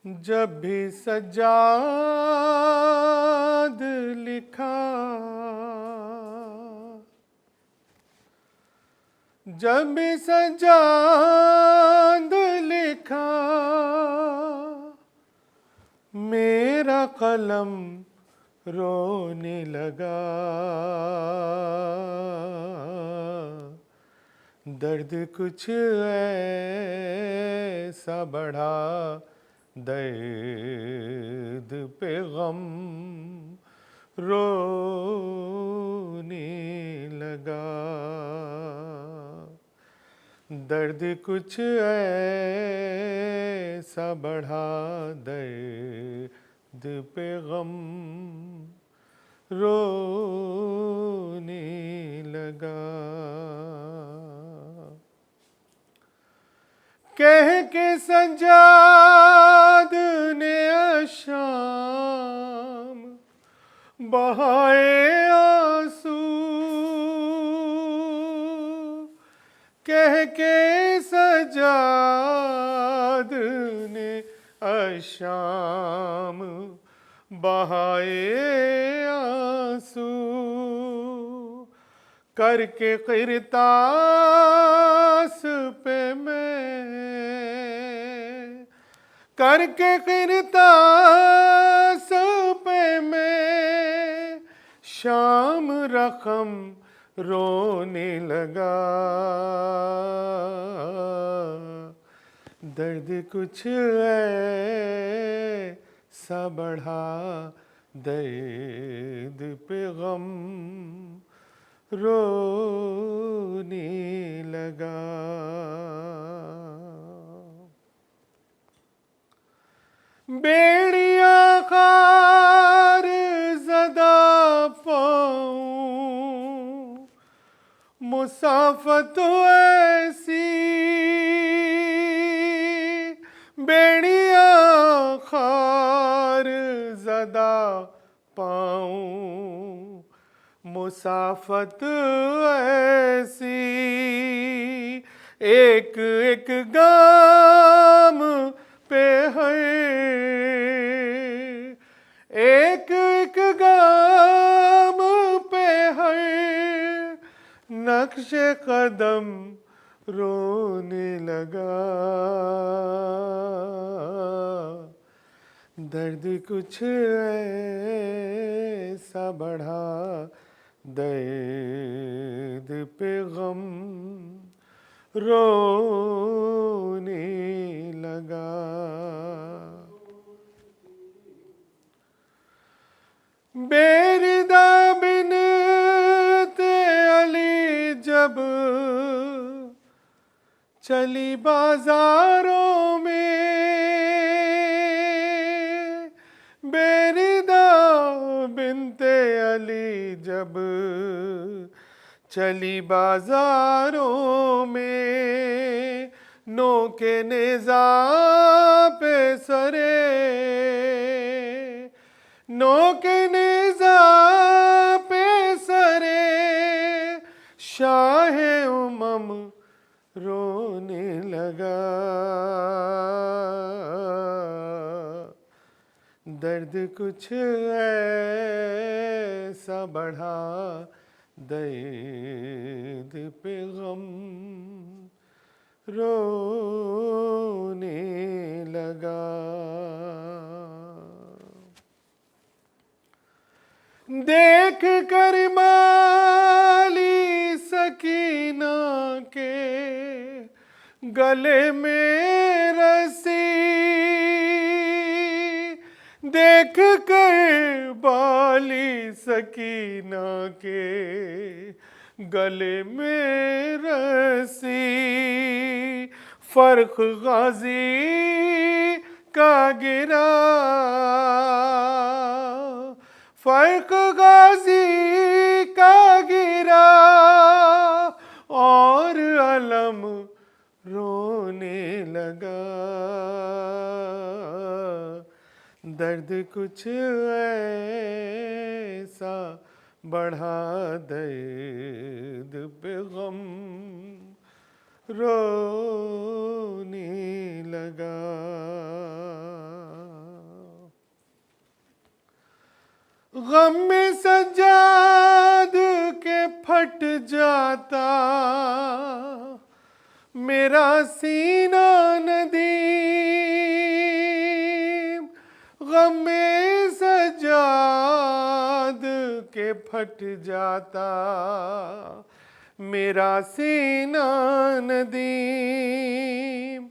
जब भी सजाद लिखा, जब भी सजाद लिखा, मेरा कलम रोने लगा। दर्द कुछ ऐसा बढ़ा, दर्द पे गम रोने लगा। दर्द कुछ ऐसा बढ़ा, दर्द पे गम रोने लगा। कह के सजाद ने शाम बहाए आंसू, कह के सजाद ने शाम बहाए आंसू, करके किरतास पे मैं, करके किरतास पे मैं शाम रकम रोने लगा। दर्द कुछ ऐसा बढ़ा, दर्द पे गम रोने लगा। बेड़िया कार ज़दा पाऊं, मुसाफत ऐसी, बेड़िया खार ज़दा पाऊं, मुसाफत ऐसी, एक एक गाम पे है, एक एक गाम पे है, नक्शे कदम रोने लगा। दर्द कुछ ऐसा बढ़ा, दर्द पे गम रोने लगा। बेरिदा बिनते अली जब चली बाजारों में, बेरिदा बिनते अली जब चली बाजारों में, नोके नेज़ा पे सरे, नोके नेज़ा पे सरे, शाह उमम रोने लगा। दर्द कुछ ऐसा बढ़ा, दर्द पे गम रोने लगा। देख कर माली सकीना के गले में रस्सी, देख कर बाली सकीना के गले में रस्सी, फर्क गाजी का गिरा, फर्क गाजी का गिरा, और अलम रोने लगा। दर्द कुछ ऐसा बढ़ा, दर्द पे गम रोने लगा। फट जाता, मेरा सीना नदीम गम में सजाद के फट जाता, मेरा सीना नदीम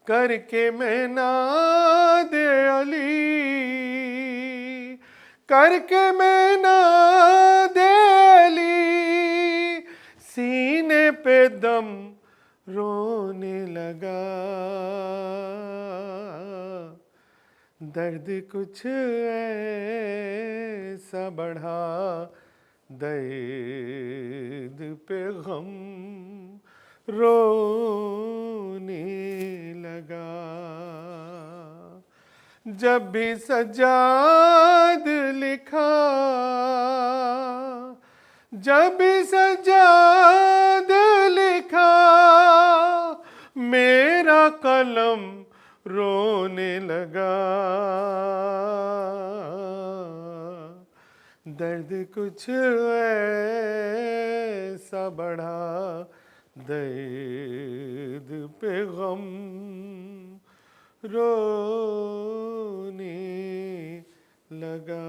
करके मैं नाद अली, करके मैं नाद अली, सीने पे दम रोने लगा। दर्द कुछ ऐसा बढ़ा, दर्द पे गम रोने लगा। जब भी सजाद लिखा, जब भी सजाद लिखा, मेरा कलम रोने लगा। दर्द कुछ ऐसा बढ़ा, दर्द पे गम रोने लगा।